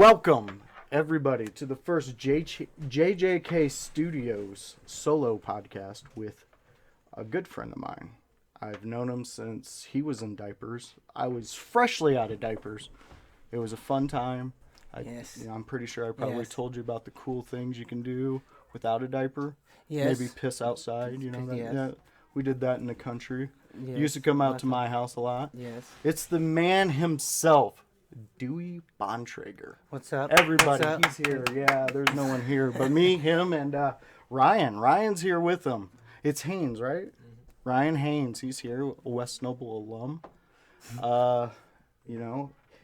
Welcome, everybody, to the first JJK Studios solo podcast with a good friend of mine. I've known him since he was in diapers. I was freshly out of diapers. It was a fun time. I'm pretty sure I probably told you about the cool things you can do without a diaper. Yes. Maybe piss outside, Yes. Yeah, we did that in the country. Yes. He used to come out to my house a lot. Yes. It's the man himself, Dewy Bontrager. What's up? Everybody, What's up? he's here. Yeah, there's no one here but me, him, and Ryan. Ryan's here with him. It's Haynes, right? Mm-hmm. Ryan Haynes. He's here, a West Noble alum.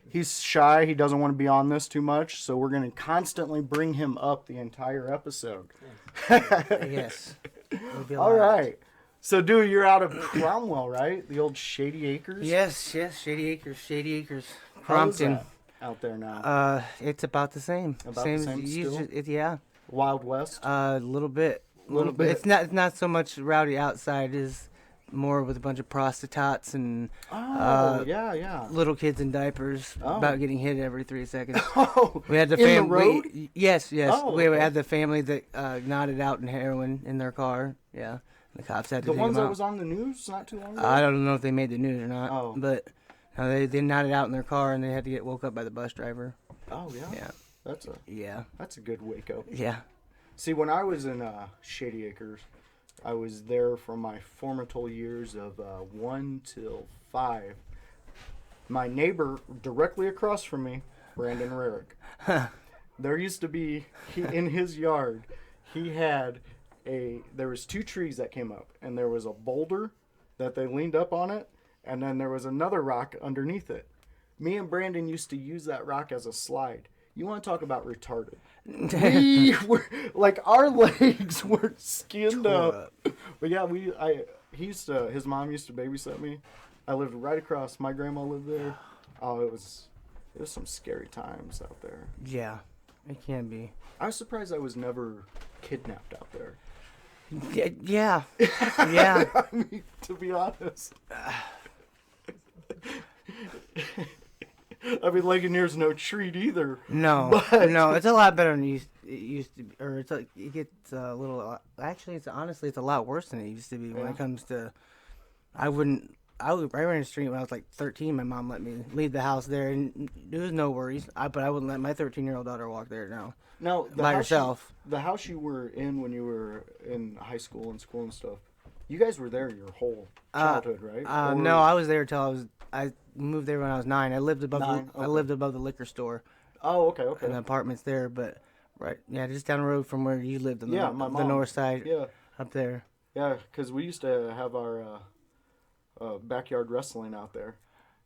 He's shy. He doesn't want to be on this too much, so we're going to constantly bring him up the entire episode. Yes. All right. So, dude, you're out of Cromwell, right? The old Shady Acres? Yes. Shady Acres. How is Crompton. that out there now? It's about the same. About same the same as still? yeah. Wild West? A little bit. Little bit. It's not so much rowdy outside. It's more with a bunch of prostitutes and yeah. little kids in diapers about getting hit every 3 seconds. Oh, We had the in the road? Yes. Oh, we okay. had the family that nodded out in heroin in their car. Yeah. The cops had to The take ones them that out. was on the news not too long ago? I don't know if they made the news or not. Oh. But they nodded out in their car and they had to get woke up by the bus driver. Oh, yeah? Yeah. That's a good wake up. Yeah. See, when I was in Shady Acres, I was there from my formative years of 1 till 5. My neighbor directly across from me, Brandon Rarick, there used to be, in his yard, there was 2 trees that came up, and there was a boulder that they leaned up on it, and then there was another rock underneath it. Me and Brandon used to use that rock as a slide. You want to talk about retarded? We were like, our legs were skinned up. But yeah, his mom used to babysit me. I lived right across. My grandma lived there. Oh, it was some scary times out there. Yeah. It can be. I was surprised I was never kidnapped out there. Yeah. Yeah. I mean, to be honest. I mean, Ligonier's no treat either. No. But... No, it's a lot better than it used to be. Or it gets a little... Actually, it's a lot worse than it used to be when it comes to... I ran the street when I was like 13. My mom let me leave the house there, and there was no worries. But I wouldn't let my 13-year-old daughter walk there now. No, by herself. The house you were in when you were in high school and school and stuff, you guys were there your whole childhood, right? No, I was there till I moved there when I was 9. I lived above I lived above the liquor store. Oh, okay. And the apartments there, but just down the road from where you lived on the north side. Yeah. Up there. Yeah, because we used to have our backyard wrestling out there.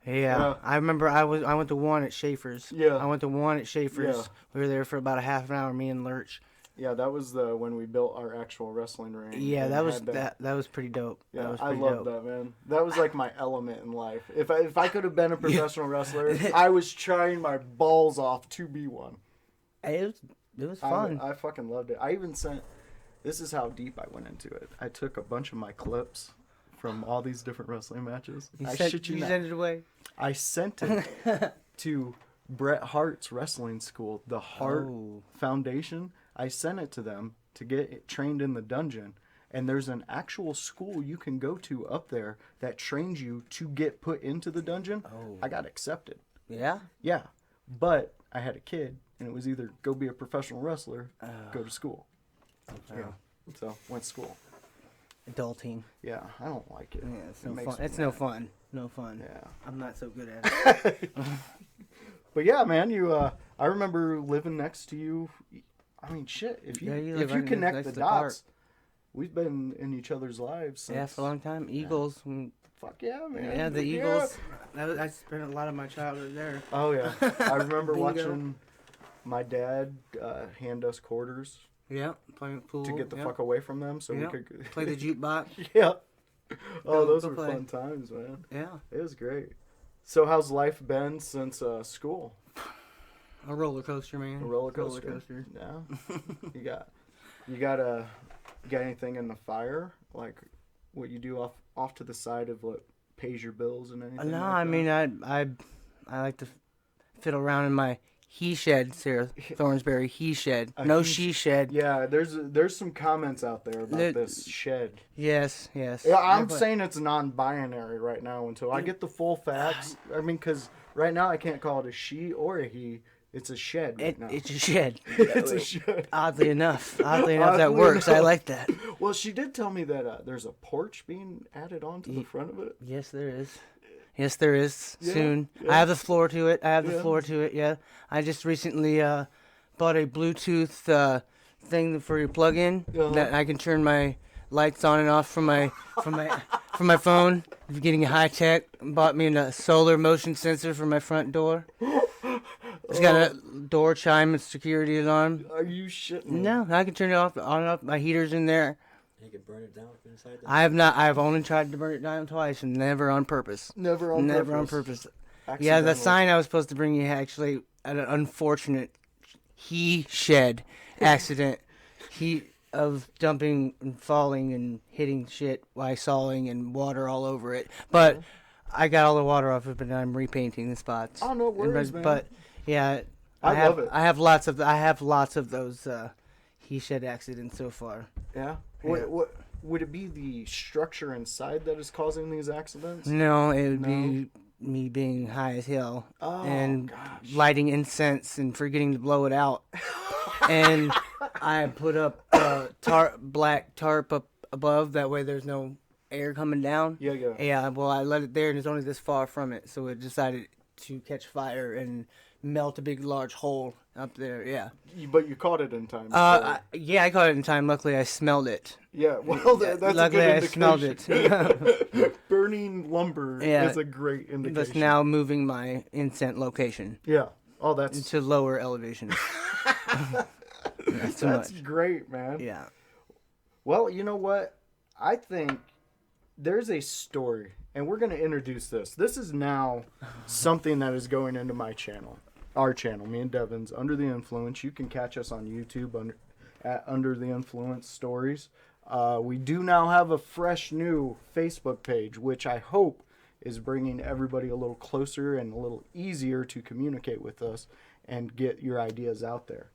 Yeah, I remember I went to one at Schaefer's. Yeah. I went to one at Schaefer's. Yeah. We were there for about a half an hour, me and Lurch. Yeah, that was when we built our actual wrestling ring. Yeah, that was pretty dope. Yeah, I loved that, man. That was like my element in life. If I could have been a professional wrestler, I was trying my balls off to be one. It was fun. I fucking loved it. I even sent. This is how deep I went into it. I took a bunch of my clips from all these different wrestling matches. You sent it away? I sent it to Bret Hart's wrestling school, the Hart Foundation. I sent it to them to get trained in the dungeon. And there's an actual school you can go to up there that trains you to get put into the dungeon. Oh. I got accepted. Yeah? Yeah. But I had a kid, and it was either go be a professional wrestler, go to school. Okay. Yeah. So, went to school. Adulting. Yeah, I don't like it. Yeah, it's no fun. It's no fun. No fun. Yeah. I'm not so good at it. But yeah, man, I remember living next to you. I mean, shit, if you connect the dots, we've been in each other's lives since. For a long time. Eagles. Yeah. Fuck yeah, man. Yeah, the Eagles. I spent a lot of my childhood there. Oh, yeah. I remember watching my dad hand us quarters. Yeah, playing pool. To get the fuck away from them so we could... play the jukebox. Yeah. Oh, those were fun times, man. Yeah. It was great. So how's life been since school? A roller coaster, man. A roller coaster. Yeah. You got anything in the fire? Like what you do off to the side of what pays your bills and anything? No, like I that? mean I like to fiddle around in my he shed, Sarah Thornsberry. He shed. No, she shed. Yeah, there's some comments out there about this shed. Yes. Yeah, I'm saying it's non-binary right now until I get the full facts. I mean, because right now I can't call it a she or a he. It's a shed right now. It's a shed. It's a shed. Oddly enough, that works. I like that. Well, she did tell me that there's a porch being added onto the front of it. Yes, there is. Yes, there is. Yeah, Soon. yeah. I have the floor to it. Yeah. I just recently bought a Bluetooth thing for your plug-in that I can turn my lights on and off from my phone. Getting high tech. Bought me a solar motion sensor for my front door. It's got a door chime and security alarm. Are you shitting me? No, I can turn it off, on and off. My heater's in there. You can burn it down from inside. I have not. I've only tried to burn it down twice, and never on purpose. Never on purpose. Yeah, the sign I was supposed to bring you actually had an unfortunate he shed accident. Of dumping and falling and hitting shit while sawing and water all over it. But I got all the water off of it, and I'm repainting the spots. Oh, no worries, man. But yeah, I love it. I have lots of those he shed accidents so far. Yeah. What would it be? The structure inside that is causing these accidents? No, it would be me being high as hell and lighting incense and forgetting to blow it out. And I put up black tarp up above. That way there's no air coming down. Yeah. Yeah, well, I let it there, and it's only this far from it. So it decided to catch fire and melt a big, large hole up there. Yeah. But you caught it in time. Yeah, I caught it in time. Luckily, I smelled it. Yeah, well, that's luckily, a good indication. I smelled it. Burning lumber is a great indication. That's now moving my incense location. Yeah. Oh, that's to lower elevation. That's great, man. Yeah. Well, you know what? I think there's a story, and we're going to introduce this. This is now something that is going into my channel, our channel, me and Devin's Under the Influence. You can catch us on YouTube at Under the Influence Stories. We do now have a fresh new Facebook page, which I hope is bringing everybody a little closer and a little easier to communicate with us and get your ideas out there.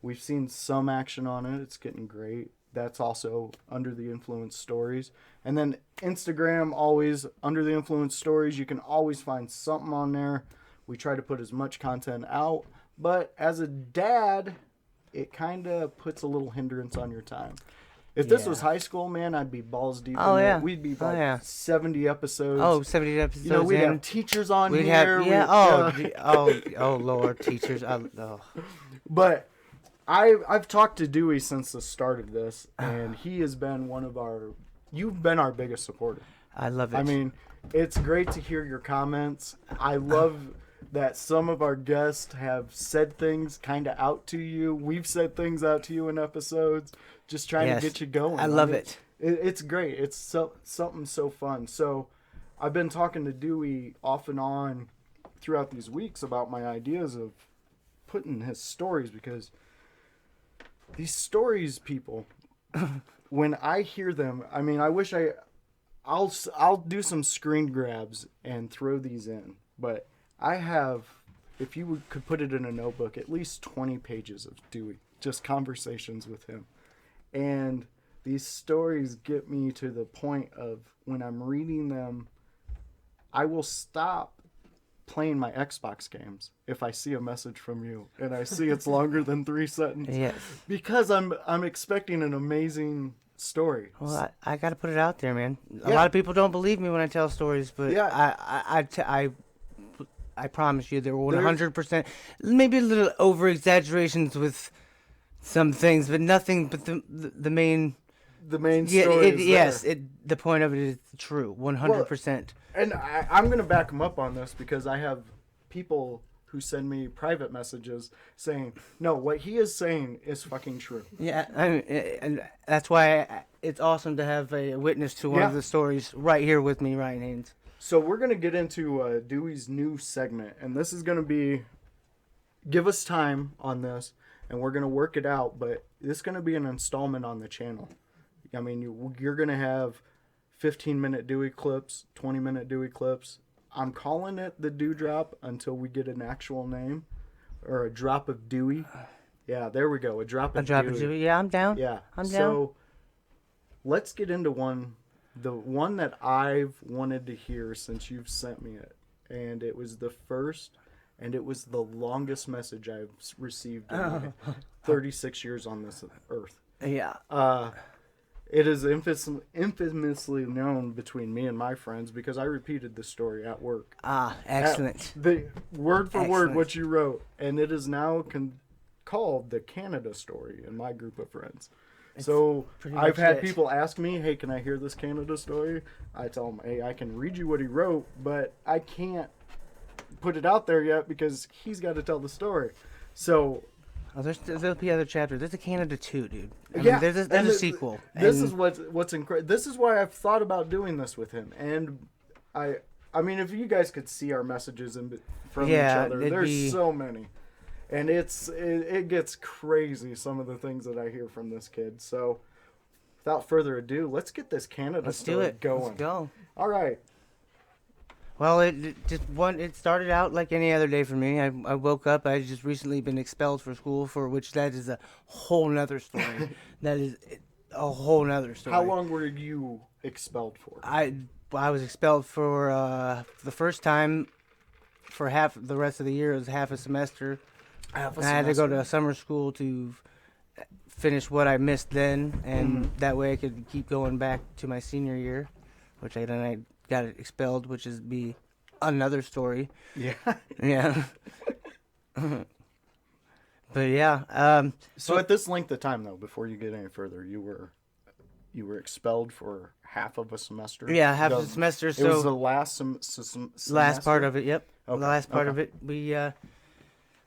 We've seen some action on it. It's getting great. That's also Under the Influence Stories. And then Instagram, always Under the Influence Stories. You can always find something on there. We try to put as much content out. But as a dad, it kind of puts a little hindrance on your time. If this was high school, man, I'd be balls deep in it. We'd be about 70 episodes. Oh, 70 episodes. You know, we'd have teachers on we'd here. Oh, Lord, teachers. But I've talked to Dewey since the start of this, and he has been you've been our biggest supporter. I love it. I mean, it's great to hear your comments. I love that some of our guests have said things kind of out to you. We've said things out to you in episodes, just trying to get you going. I love it. It's great. It's something so fun. So I've been talking to Dewey off and on throughout these weeks about my ideas of putting his stories, because these stories, people, when I hear them, I mean, I wish I'll do some screen grabs and throw these in, but I have, if you could put it in a notebook, at least 20 pages of Dewey, just conversations with him. And these stories get me to the point of when I'm reading them, I will stop playing my Xbox games if I see a message from you and I see it's longer than 3 sentences. Yes. Because I'm expecting an amazing story. Well, I got to put it out there, man. A lot of people don't believe me when I tell stories, but I promise you, there were 100%, maybe a little over exaggerations with some things, but nothing. But the main story. The point of it is true, 100%. And I'm going to back him up on this, because I have people who send me private messages saying, no, what he is saying is fucking true. Yeah, and that's why it's awesome to have a witness to one of the stories right here with me, Ryan Haynes. So we're going to get into Dewey's new segment, and this is going to be, give us time on this, and we're going to work it out, but this is going to be an installment on the channel. I mean, you're going to have 15-minute Dewey clips, 20-minute Dewey clips. I'm calling it the Dewdrop until we get an actual name. or a drop of dewy. Yeah, there we go. A drop of dewy. Yeah, I'm down. Yeah. I'm down. So let's get into the one that I've wanted to hear since you've sent me it. And it was the first, and it was the longest message I've received in my 36 years on this earth. Yeah. It is infamously known between me and my friends because I repeated the story at work. Excellent. The word for word Excellent. what you wrote, and it is now called the Canada story in my group of friends. So pretty I've much had it. people ask me, "Hey, can I hear this Canada story?" I tell them, "Hey, I can read you what he wrote, but I can't put it out there yet because he's got to tell the story." So Oh, there'll be other chapters. There's a Canada 2, dude. yeah, There's and a sequel. This and is what's incredible. This is why I've thought about doing this with him, and I mean, if you guys could see our messages from each other, there's so many, and it gets crazy. Some of the things that I hear from this kid. So, without further ado, let's get this Canada story going. Let's go. All right. Well, it started out like any other day for me. I woke up. I had just recently been expelled from school, which that is a whole nother story. That is a whole nother story. How long were you expelled for? I was expelled for the first time for half the rest of the year. It was half a semester. I had to go to summer school to finish what I missed then, and that way I could keep going back to my senior year, which I got expelled, which is be another story. Yeah. Yeah. But yeah. So at this length of time, though, before you get any further, you were expelled for half of a semester. Yeah, half of the semester. It So was the last semester? last part of it. Yep. Okay, The last part okay. of it. We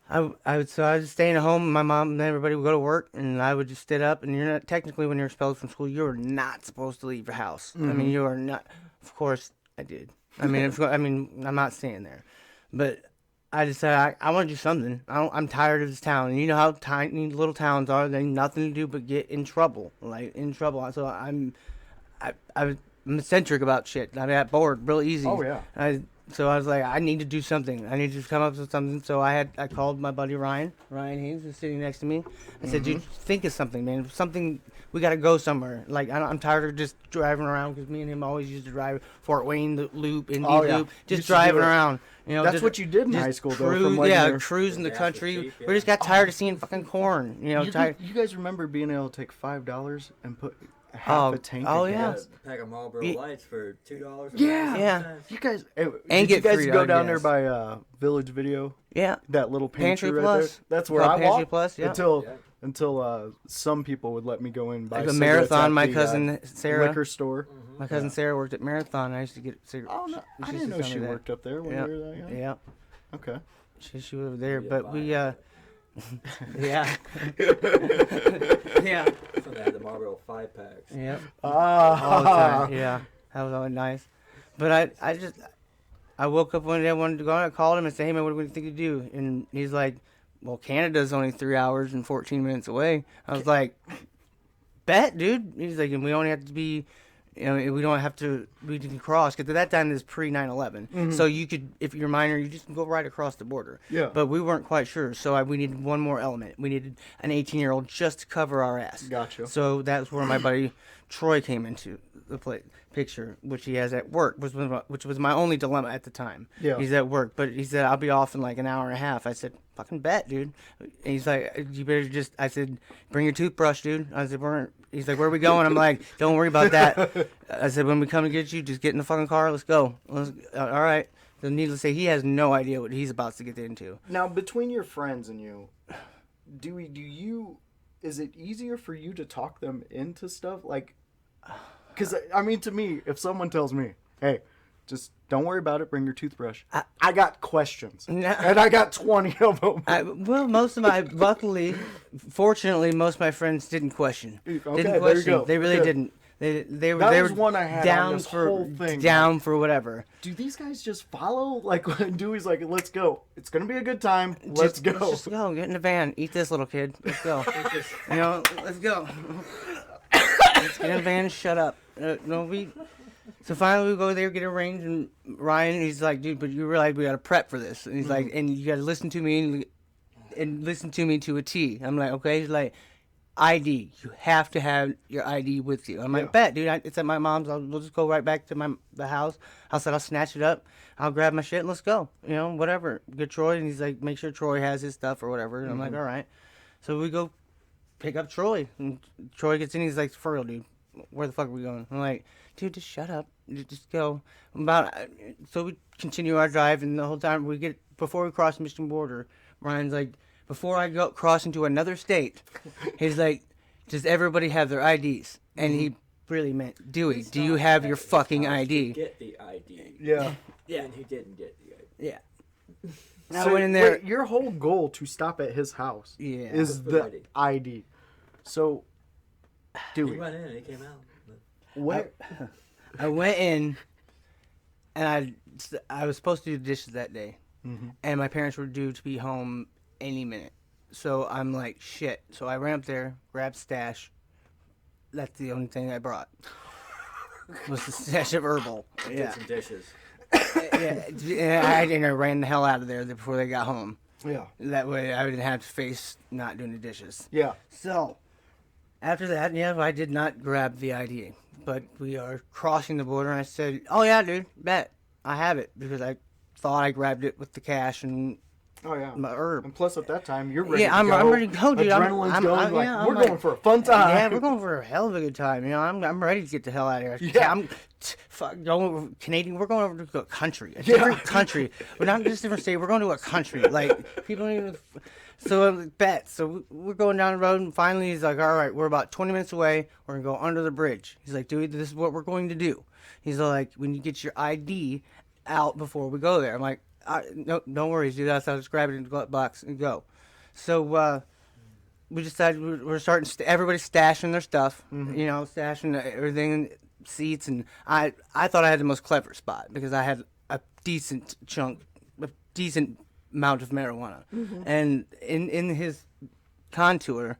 I was staying at home. My mom and everybody would go to work, and I would just sit up. And you're not technically, when you're expelled from school, you're not supposed to leave your house. I mean, you are not. Of course, I did. I mean, I'm not staying there, but I decided I want to do something. I'm tired of this town, and you know how tiny little towns are. They nothing to do but get in trouble, So I'm eccentric about shit. I got bored real easy. Oh, yeah. So I was like, I need to do something. I need to come up with something. So I called my buddy Ryan Haynes, who's sitting next to me. I said, dude, think of something, man. Something, we got to go somewhere. Like, I'm tired of just driving around, because me and him always used to drive Fort Wayne the Loop, Indy Loop, just Used to driving do it. around. You know, That's just- what you did in just high school, though. cruise, From when yeah, you're- cruising the Gas was country. cheap, We just got tired of seeing fucking corn. You know, tired. You guys remember being able to take $5 and put half a tank of yeah. gas? A pack of Marlboro Ye- Lights for $2. Yeah. Yeah. You guys, And did get you guys free go dog down gas. there by Village Video? Yeah. That little pantry, Pantry right Plus. there? That's where Called I Pantry walked Plus, yeah. until some people would let me go in and buy Like a cigarettes Marathon, at my the, cousin Sarah. liquor store. My cousin Sarah worked at Marathon. I used to get cigarettes. Oh, no, I didn't know she worked up there when Yeah. you were that young. Yeah. Okay. She was over there, Yeah, but buy we it. yeah. Yeah. That's when they had the Marlboro 5-packs. Yep. Ah. All the time. Yeah. That was always nice. But I woke up one day, I wanted to go out, I called him and said, hey man, what do you think to do? And he's like, well, Canada's only 3 hours and 14 minutes away. I was like, bet, dude. He's like, and we only have to be, you know, we can cross. Because at that time, this is pre 9/11. So you could, if you're minor, you just go right across the border. Yeah. But we weren't quite sure. So we needed one more element. We needed an 18-year-old just to cover our ass. Gotcha. So that's where my buddy Troy came into the picture, which he has at work, which was my only dilemma at the time. Yeah. He's at work, but he said, I'll be off in like an hour and a half. I said, fucking bet, dude. And he's like, you better just, I said, bring your toothbrush, dude. I said, he's like, where are we going? I'm like, don't worry about that. I said, when we come to get you, just get in the fucking car. Let's go. All right. So needless to say, he has no idea what he's about to get into. Now, between your friends and you, is it easier for you to talk them into stuff? Like, because, I mean, to me, if someone tells me, hey, just don't worry about it, bring your toothbrush, I got questions. No. And I got 20 of them. Fortunately, most of my friends didn't question. Okay, Didn't there you question. go. They really Good. didn't. They were That they was were one I had on down this for whole thing. down for whatever. Do these guys just follow? Like, when Dewey's like, let's go. It's going to be a good time. Let's go. Let's just go. Get in the van. Eat this, little kid. Let's go. You know, let's go. Let's get in the van. Shut up. So finally we go there, get arranged, and Ryan, he's like, dude, but you realize we got to prep for this. And he's like, and you got to listen to me. and listened to me to a T. I'm like, okay. He's like, ID. You have to have your ID with you. I'm like, bet, dude. It's at my mom's. We'll just go right back to the house. I said, I'll snatch it up. I'll grab my shit and let's go. You know, whatever. Get Troy, and he's like, make sure Troy has his stuff or whatever. And I'm like, all right. So we go pick up Troy, and Troy gets in. He's like, for real, dude. Where the fuck are we going? I'm like, dude, just shut up. Just go. So we continue our drive, and the whole time before we cross the Michigan border, Ryan's like, before I go cross into another state, he's like, does everybody have their IDs? And he really meant, Dewey, do you have your fucking ID? Get the ID. Yeah. Yeah, and he didn't get the ID. Yeah. So I went in there. wait, your whole goal to stop at his house is the ID. So, He Dewey, went in and he came out. where? I went in, and I was supposed to do the dishes that day, and my parents were due to be home any minute. So I'm like, shit. So I ran up there, grabbed stash. That's the only thing I brought. Was the stash of herbal. Did some dishes. And I ran the hell out of there before they got home. Yeah. That way I didn't have to face not doing the dishes. Yeah. So, after that, I did not grab the ID. But we are crossing the border, and I said, oh, yeah, dude, bet. I have it. Because I thought I grabbed it with the cash and Oh yeah. my herb. And plus, at that time, you're ready. Yeah, to go. I'm ready to go, dude. Adrenaline's I'm going. yeah, We're going for a fun time. Yeah, we're going for a hell of a good time. I'm ready to get the hell out of here. Yeah. Fuck, going Canadian. We're going over to a country, a Yeah. different country. We're not just a different state. We're going to a country. Like people don't even. So bet. So we're going down the road, and finally he's like, "All right, we're about 20 minutes away. We're gonna go under the bridge." He's like, "Dude, this is what we're going to do." He's like, "When you get your ID out before we go there." I'm like, "No, don't worry, dude. I'll just grab it in the glove box and go." So we decided we're starting. Everybody's stashing their stuff. Stashing everything, seats, and I thought I had the most clever spot because I had a decent amount of marijuana, and in his contour,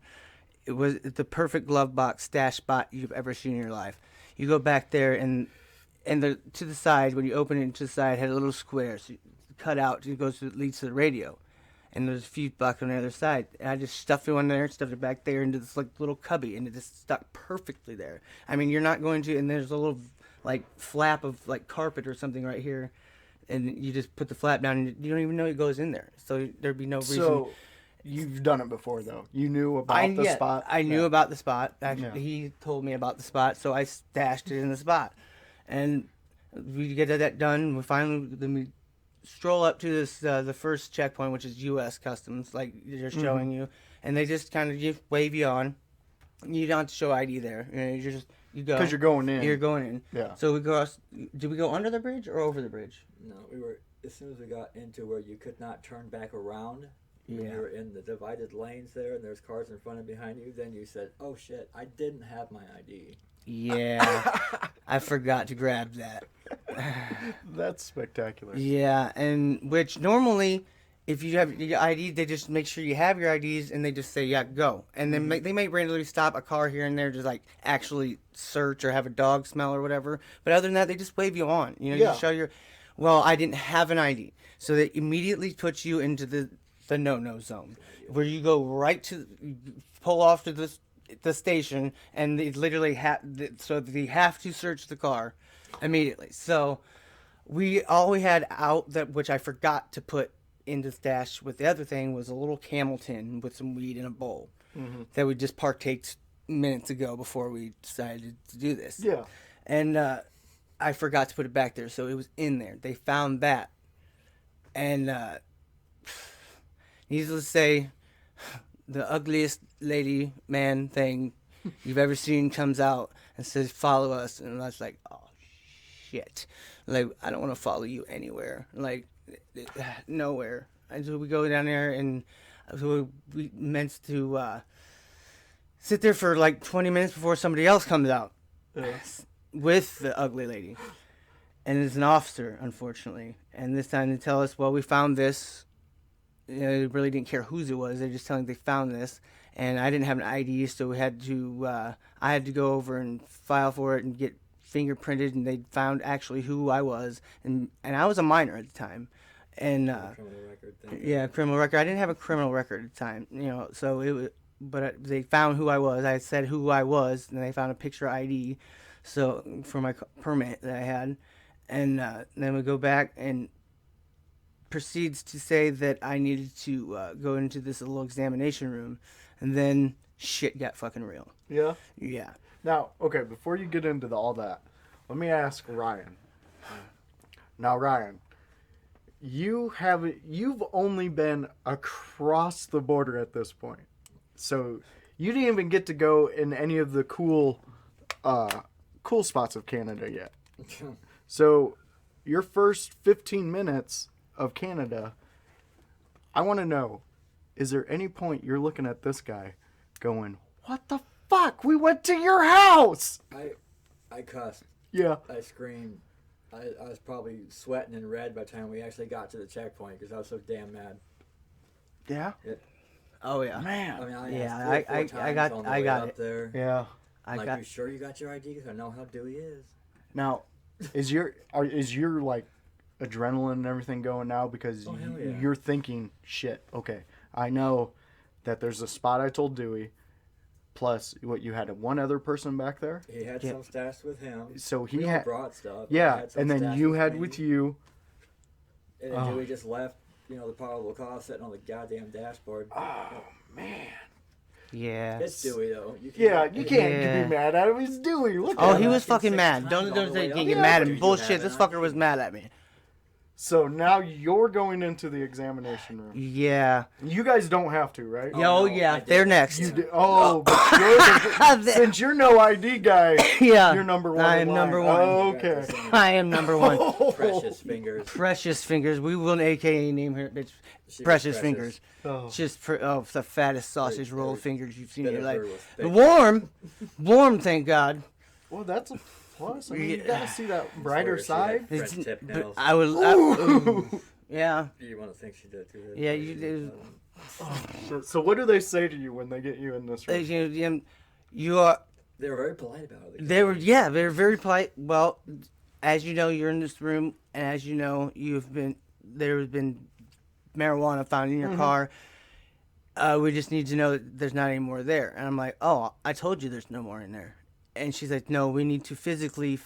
it was the perfect glove box stash spot you've ever seen in your life. You go back there, and to the side, when you open it to the side, had a little square, so you cut out, leads to the radio, and there's a fuse box on the other side. And I just stuffed it in there, stuffed it back there into this little cubby, and it just stuck perfectly there. I mean, you're not going to, and there's a little flap of carpet or something right here. And you just put the flap down, and you don't even know it goes in there. So there'd be no reason. So you've done it before, though. You knew about the spot. I knew about the spot. Actually, he told me about the spot, so I stashed it in the spot. And we get that done. Then we stroll up to this the first checkpoint, which is U.S. Customs, like they're showing you, and they just kind of just wave you on. You don't have to show ID there. You go Because you're going in. You're going in. Yeah. So we go. Did we go under the bridge or over the bridge? No, we were, as soon as we got into where you could not turn back around, when you were in the divided lanes there and there's cars in front and behind you, then you said, oh shit, I didn't have my ID. Yeah. I forgot to grab that. That's spectacular. Yeah, and which normally, if you have your ID, they just make sure you have your IDs and they just say, yeah, go. And then they may randomly stop a car here and there, just actually search or have a dog smell or whatever. But other than that, they just wave you on. You just show your, well, I didn't have an ID. So they immediately put you into the no-no zone where you go pull off to the station and they literally so they have to search the car immediately. So all we had out, which I forgot to put in the stash with the other thing, was a little Camel tin with some weed in a bowl that we just partaked minutes ago before we decided to do this. Yeah. And I forgot to put it back there, so it was in there. They found that. And needless to say, the ugliest lady man thing you've ever seen comes out and says, follow us. And I was like, oh, shit. I don't want to follow you anywhere. Nowhere. And so we go down there, and so we meant to sit there for 20 minutes before somebody else comes out with the ugly lady. And it's an officer, unfortunately. And this time they tell us, well, we found this. They really didn't care whose it was. They're just telling they found this. And I didn't have an ID, so I had to go over and file for it and get fingerprinted, and they found actually who I was. And I was a minor at the time. and Criminal record thing. yeah, criminal record. I didn't have a criminal record at the time, so it was. But they found who I was. I said who I was, and they found a picture ID, so for my permit that I had, and then we go back and proceeds to say that I needed to go into this little examination room, and then shit got fucking real. Yeah. Yeah. Now, okay, before you get into all that, let me ask Ryan. Now, Ryan, you've only been across the border at this point. So you didn't even get to go in any of the cool spots of Canada yet. So your first 15 minutes of Canada, I want to know, is there any point you're looking at this guy going, what the fuck? We went to your house! I cussed. Yeah. I screamed. I was probably sweating and red by the time we actually got to the checkpoint because I was so damn mad. Yeah? Oh yeah. Man. I mean, I Yeah, asked 3 or 4 I times got- on the I way got up it. there. Yeah. Like, you sure you got your ID? Because I know how Dewey is. Now, is your like adrenaline and everything going now because Oh, hell yeah. you're thinking, shit, okay, I know that there's a spot I told Dewey, plus what you had one other person back there, He had some stashed with him. so he We all had, brought stuff. I yeah, had some and then stashed you had me. with you. And then Dewey just left, the probable cause sitting on the goddamn dashboard. Oh man. Yeah. It's Dewey though. You Yeah, you can't Yeah. be mad at him. He's Dewey. Look Oh, at he him. was fucking 6 mad. times Don't on the say way you up. can't get Yeah, mad at do me. you Bullshit. have This an fucker was ID? mad at me. So now you're going into the examination room. Yeah. You guys don't have to, right? Oh, Oh no, yeah. I did. They're next. You do, oh, but you're since you're no ID guy, Yeah. you're number one. I in am line. number one. Okay. I am number one. Precious fingers. Precious Fingers. We will AKA name her bitch. She was Precious Fingers. Oh. Just it's the fattest sausage Very- roll very fingers you've seen bit in your of her life. was thick. Warm, thank God. Well, that's a plus. I mean, you Yeah. gotta see that brighter Swear she side. had French It's- tip but nails. I was. Ooh. Yeah. You want to think she did too? Yeah, you did. So what do they say to you when they get you in this room? You are. They were very polite about it. They were. Yeah, they were very polite. Well, as you know, you're in this room, and as you know, there has been marijuana found in your car. We just need to know that there's not any more there. And I'm like, oh, I told you there's no more in there. And she's like, no, we need to physically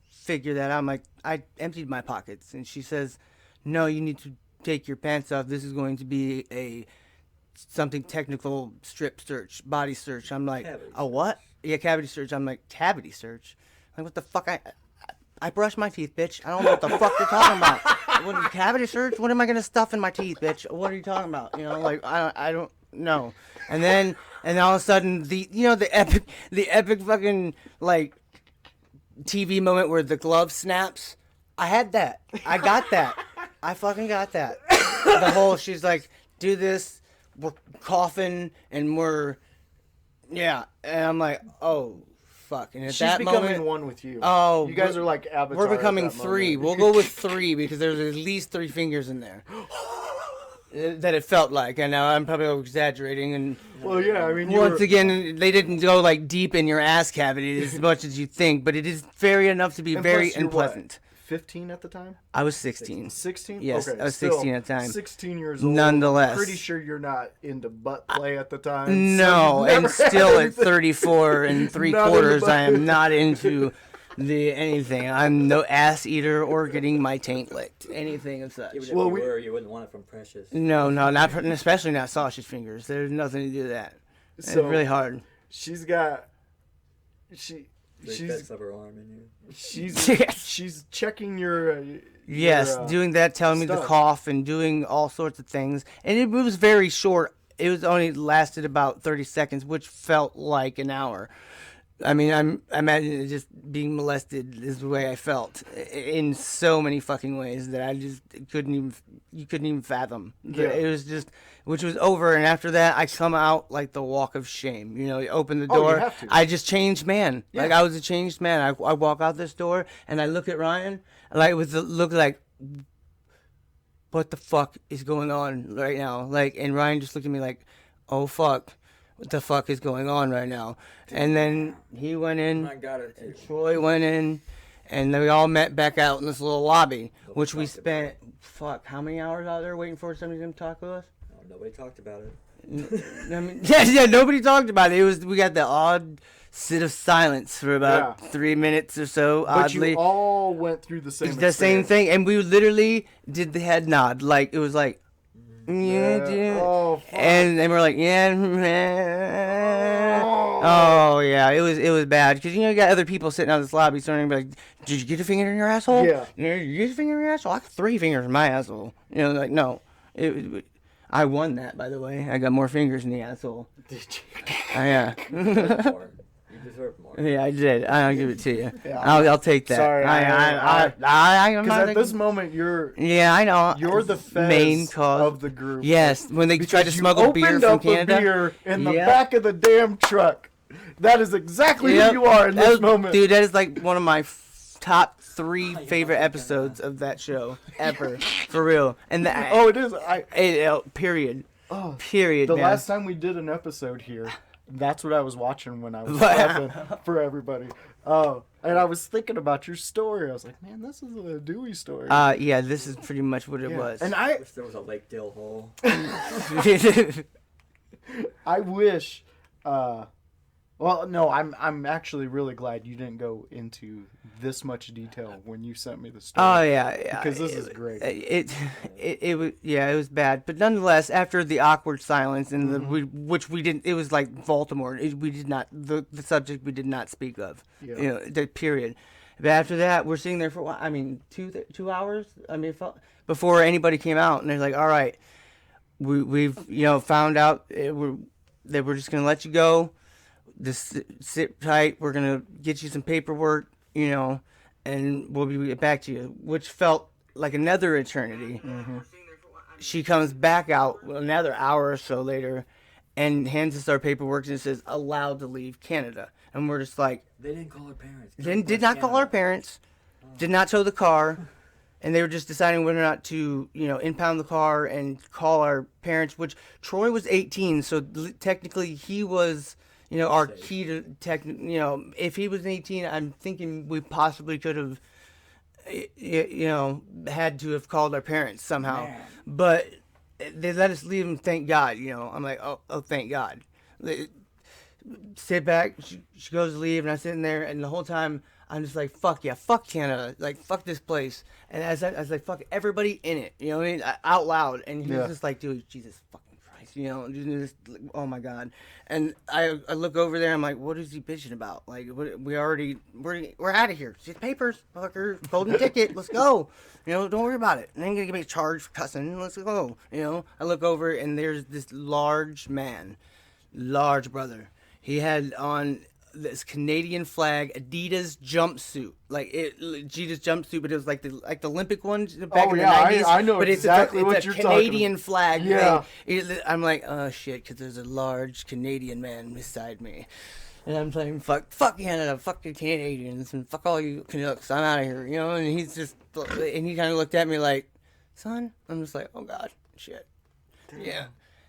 figure that out. I'm like, I emptied my pockets. And she says, no, you need to take your pants off. This is going to be something technical strip search, body search. I'm like, Cavity a what? Yeah, cavity search. I'm like, cavity search? I'm like, what the fuck? I brush my teeth, bitch. I don't know what the fuck you're talking about. What, cavity search? What am I gonna stuff in my teeth, bitch? What are you talking about? Like I don't know. And then all of a sudden the epic fucking like TV moment where the glove snaps. I had that. I got that. I fucking got that. The whole she's like, do this. We're coughing and we're and I'm like, oh. Fuck. And at She's that becoming moment, one with you. Oh, you guys are like avatars. we're becoming at that 3. moment. We'll go with 3 because there's at least 3 fingers in there. That it felt like. And now I'm probably exaggerating. And Well, yeah, I mean, once again, they didn't go like deep in your ass cavity as much as you think, but it is very enough to be and very plus you're unpleasant. What, 15 at the time? I was 16. 16? Yes, okay, I was still 16 at the time. 16 years old. Nonetheless. Pretty sure you're not into butt play at the time. No, so you've and never still had at anything- 34 and 3 Not into quarters, I am butt. not into the anything. I'm no ass eater or getting my taint licked. Anything of such. Even if Well, you we- were, you wouldn't want it from Precious. No, not especially not sausage fingers. There's nothing to do with that. It's So- really hard. She's got. Three She's bits of her arm in you. she's checking your. Yes, your, doing that, telling me to stuff. cough and doing all sorts of things. And it was very short. It was only lasted about 30 seconds, which felt like an hour. I mean, I imagine just being molested is the way I felt in so many fucking ways that I just couldn't even fathom. Yeah. It was just, which was over. And after that, I come out like the walk of shame. You open the Oh, you door. have to. I just changed man. Yeah. Like I was a changed man. I walk out this door and I look at Ryan, like with the look like, what the fuck is going on right now? Like, and Ryan just looked at me like, oh fuck. What the fuck is going on right now? And then he went in. I got it too. Troy went in, And then we all met back out in this little lobby, which we spent, how many hours out there waiting for somebody to talk with us? No, nobody talked about it. I mean, yeah, nobody talked about it. We got the odd sit of silence for about 3 minutes or so. But oddly, you all went through the same. same thing, and we literally did the head nod, like it was like, yeah. Oh, fuck. And we're like, yeah. Oh yeah, it was bad because you got other people sitting out in this lobby, so they're gonna be like, "Did you get a finger in your asshole? Yeah. Did you get a finger in your asshole? I got 3 fingers in my asshole." Like no, I won that, by the way. I got more fingers in the asshole. Did you? Yeah. You deserve more. You deserve more. Yeah, I did. I'll give it to you. Yeah. I'll take that. Sorry, I'm Because not at this moment, you're I know. you're the Fez main cause of the group. Yes, when they tried to You smuggle beer opened from up Canada. a beer in the Yep. back of the damn truck. That is exactly Yep. who you are in That this was- moment. Dude, that is like one of my top 3 favorite episodes of that show ever, for real. And Oh, it is. period. Oh, Period. the man. last time we did an episode here, that's what I was watching when I was prepping for everybody. Oh, and I was thinking about your story. I was like, man, this is a Dewey story. Yeah, this is pretty much what it Yeah. was. And I wish there was a Lake Dill hole. I wish. Well, no, I'm actually really glad you didn't go into this much detail when you sent me the story. Oh yeah. Because this is great. It was it was bad, but nonetheless, after the awkward silence and which we didn't, it was like Baltimore. We did not the subject we did not speak of. Yeah. The period. But after that, we're sitting there for 2 hours. Before anybody came out, and they're like, "All right, we've found out that we're just gonna let you go. Just sit tight. We're gonna get you some paperwork, and we'll be back to you." Which felt like another eternity. Mm-hmm. She comes back out another hour or so later, and hands us our paperwork and says allowed to leave Canada. And we're just like, They didn't call our parents. did not call our parents, did not tow the car, and they were just deciding whether or not to impound the car and call our parents. Which Troy was 18, so technically he was. Our key to if he was 18, I'm thinking we possibly could have, had to have called our parents somehow. Man. But they let us leave him, thank God. I'm like, oh, thank God. Sit back, she goes to leave, and I'm sitting there, and the whole time, I'm just like, fuck yeah, fuck Canada, like, fuck this place. And I was like, fuck everybody in it, what I mean, out loud. And he was just like, dude, Jesus fucking Christ, just, oh my God. And I look over there, I'm like, what is he bitching about? Like, we're out of here. Just papers, fucker, golden ticket, let's go. Don't worry about it. And then gonna get me charged for cussing, let's go. I look over, and there's this large brother. He had on this Canadian flag Adidas jumpsuit, but it was like the Olympic ones back in the 90s. I know but exactly what it's you're a talking Canadian about. flag Yeah. thing. I'm like, oh shit, because there's a large Canadian man beside me. And I'm saying, fuck Canada, fuck the Canadians, and fuck all you Canucks, I'm out of here, and he's just, and he kind of looked at me like, son, I'm just like, oh God, shit. Damn. Yeah.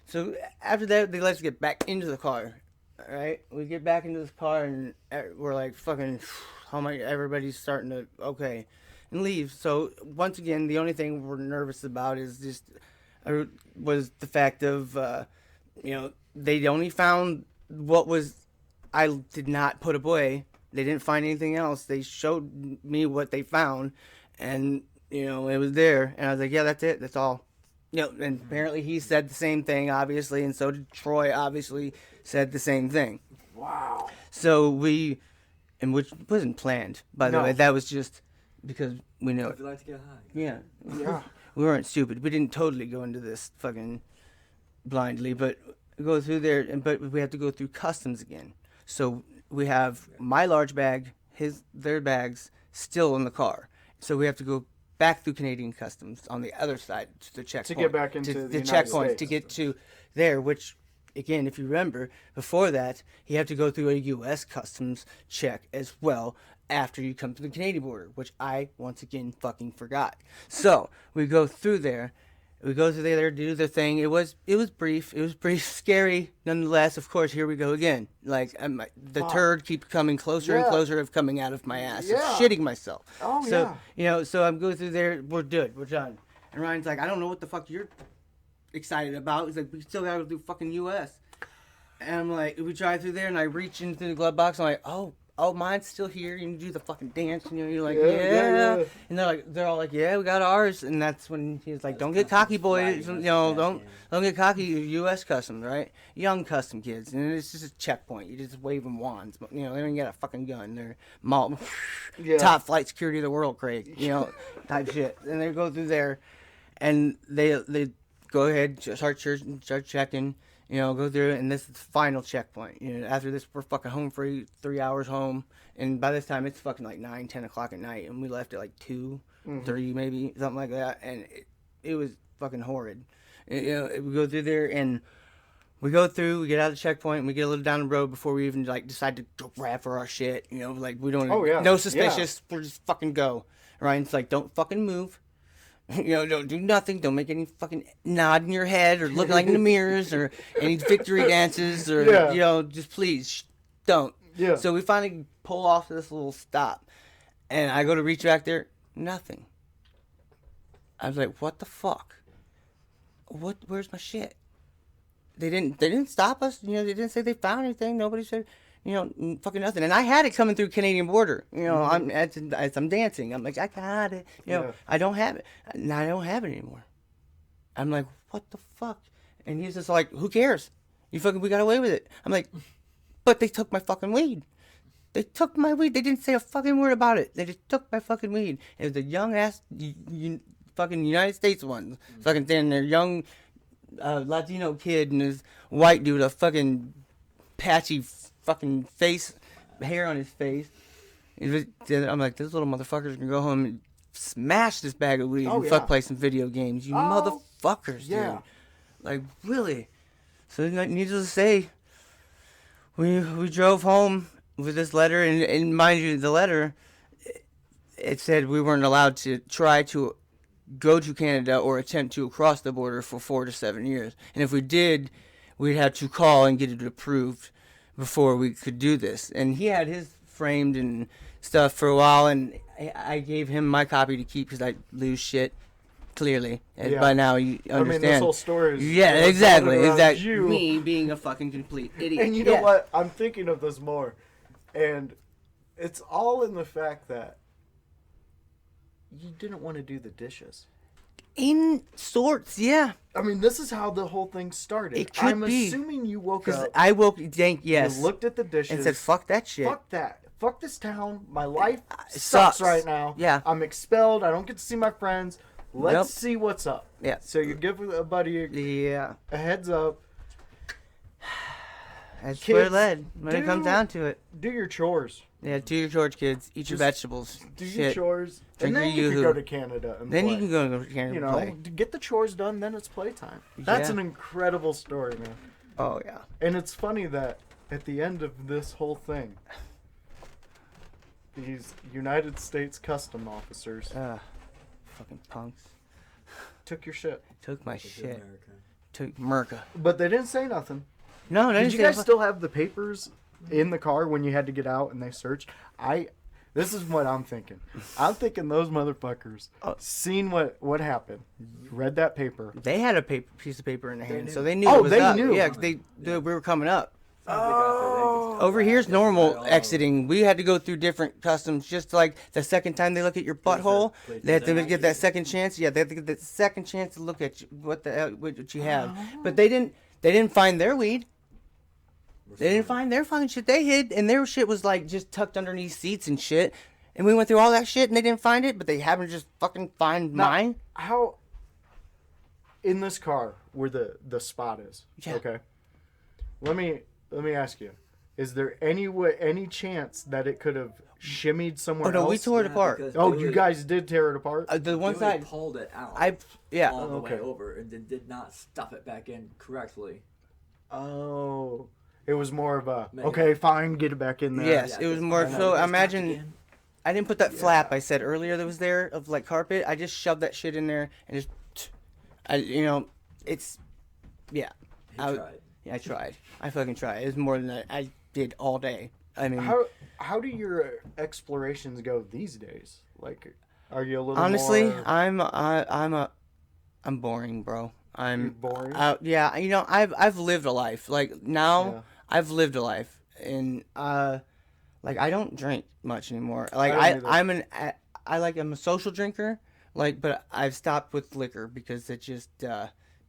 So after that, they let us get back into the car. All right, we get back into this car, and we're like, fucking, everybody's starting to, okay, and leave. So once again, the only thing we're nervous about is just, was the fact of, they only found what was, I did not put away. They didn't find anything else. They showed me what they found, and, it was there. And I was like, yeah, that's it. That's all. And apparently he said the same thing, obviously, and so did Troy, obviously, said the same thing. Wow. So which wasn't planned, by the way. That was just because we knew it. If you like to get high. Yeah. Yeah. We weren't stupid. We didn't totally go into this fucking blindly, but go through there, but we have to go through customs again. So we have my large bag, their bags, still in the car. So we have to go back through Canadian customs on the other side to the checkpoint. To get back into the United checkpoint States. to get to there, which, again, if you remember, before that, you have to go through a U.S. customs check as well after you come to the Canadian border, which I, once again, fucking forgot. So we go through there. We go through there, do the thing. It was brief. It was pretty scary, nonetheless. Of course, here we go again. Like the turd keeps coming closer and closer of coming out of my ass. Yeah. I'm shitting myself. Oh, so, yeah. You know, so I'm going through there. We're good. We're done. And Ryan's like, I don't know what the fuck you're excited about. He's like, we still gotta do fucking U.S. And I'm like, we drive through there, and I reach into the glove box. I'm like, oh, mine's still here. You can do the fucking dance. You know, you're like, yeah. And they're all like, yeah, we got ours. And that's when he's like, don't get cocky, boys. You know, don't get cocky. U.S. Customs, right? Young custom kids, and it's just a checkpoint. You just waving wands, but you know, they don't get a fucking gun. They're top flight security of the world, Craig. You know, type shit. And they go through there, and they go ahead, start checking. You know, go through it, and this is the final checkpoint. You know, after this, we're fucking home for 3 hours home, and by this time, it's fucking like 9, 10 o'clock at night, and we left at like 2, 3 maybe, something like that, and it was fucking horrid. You know, we go through there, and we get out of the checkpoint, and we get a little down the road before we even, like, decide to go grab for our shit. You know, like, we don't, no suspicious, we're just fucking go. Ryan's like, don't fucking move. You know, don't do nothing. Don't make any fucking nod in your head or look like in the mirrors or any victory dances or, you know, just please don't. Yeah. So we finally pull off this little stop, and I go to reach back there, nothing. I was like, what the fuck? Where's my shit? They didn't stop us. You know, they didn't say they found anything. Nobody said, you know, fucking nothing. And I had it coming through Canadian border. You know, as I'm dancing, I'm like, I got it. You know, I don't have it. Now I don't have it anymore. I'm like, what the fuck? And he's just like, who cares? We got away with it. I'm like, but they took my fucking weed. They took my weed. They didn't say a fucking word about it. They just took my fucking weed. It was a young ass, fucking United States one. Fucking standing there, young Latino kid and this white dude, a fucking patchy fucking hair on his face. I'm like, this little motherfucker's gonna go home and smash this bag of weed and play some video games. You motherfuckers, dude. Like, really? So, needless to say, we drove home with this letter, and mind you, the letter, it said we weren't allowed to try to go to Canada or attempt to cross the border for 4 to 7 years. And if we did, we'd have to call and get it approved before we could do this. And he had his framed and stuff for a while, and I gave him my copy to keep because I lose shit, clearly. And by now you understand. I mean, this whole story is... Yeah, exactly. Me being a fucking complete idiot. And you know what? I'm thinking of this more. And it's all in the fact that you didn't want to do the dishes. In sorts, yeah. I mean, this is how the whole thing started. It could be. I'm assuming you woke up. I woke, yes. You looked at the dishes. And said, fuck that shit. Fuck that. Fuck this town. My life sucks right now. Yeah. I'm expelled. I don't get to see my friends. Let's see what's up. Yeah. So you give a buddy a heads up. That's kids, where it led when it comes down to it. Do your chores. Yeah, do your chores, kids. Eat your vegetables. Do your chores. Drink and then you can go to Canada and then play. You can go to Canada and play. Get the chores done, then it's playtime. That's an incredible story, man. Oh, yeah. And it's funny that at the end of this whole thing, these United States custom officers fucking punks. Took your shit. Took my shit. Took America. But they didn't say nothing. No, they didn't. Did you guys still have the papers in the car when you had to get out and they searched? This is what I'm thinking. I'm thinking those motherfuckers seen what happened, read that paper. They had a piece of paper in their hand, so they knew. It was up. Knew. Yeah, we were coming up. Over here's normal exiting. We had to go through different customs. Just like the second time they look at your butthole, they have to get that second chance. Yeah, they have to get that second chance to look at you, what you have. But they didn't find their weed. They didn't find their fucking shit. They hid, and their shit was like just tucked underneath seats and shit. And we went through all that shit, and they didn't find it, but they happened to just fucking find mine. How in this car where the spot is? Yeah. Okay. Let me ask you: is there any chance that it could have shimmied somewhere else? We tore it apart. You guys did tear it apart. The one side pulled it out. All the way over and then did not stuff it back in correctly. Oh. It was more of a, okay, fine, get it back in there. Yes, it was more, so imagine, I didn't put that flap I said earlier that was there of like carpet. I just shoved that shit in there and just, It's yeah. He I, tried. yeah, I tried. I fucking tried. It was more than I did all day. I mean, How do your explorations go these days? Like, are you a little honestly, more I'm boring, bro. you're boring? Yeah. I've lived a life. Like now, Yeah. I've lived a life, and like I don't drink much anymore. Like I don't either. I'm a social drinker. Like, but I've stopped with liquor because it just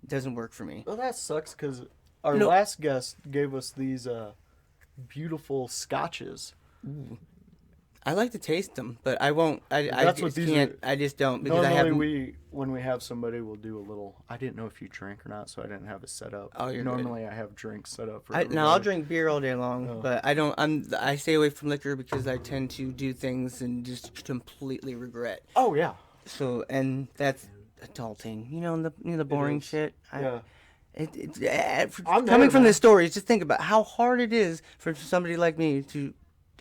doesn't work for me. Well, that sucks because our No. last guest gave us these beautiful scotches. I like to taste them, but I won't. I That's what just these can't. are. I just don't because Normally, when we have somebody, we'll do a little. I didn't know if you drank or not, so I didn't have it set up. Oh, you're Normally, I have drinks set up for. Now I'll everybody. drink beer all day long, Oh. but I don't. I stay away from liquor because I tend to do things and just completely regret. Oh yeah. So and that's adulting. The boring is. shit. Yeah. Coming there, from man. this story, just think about how hard it is for somebody like me to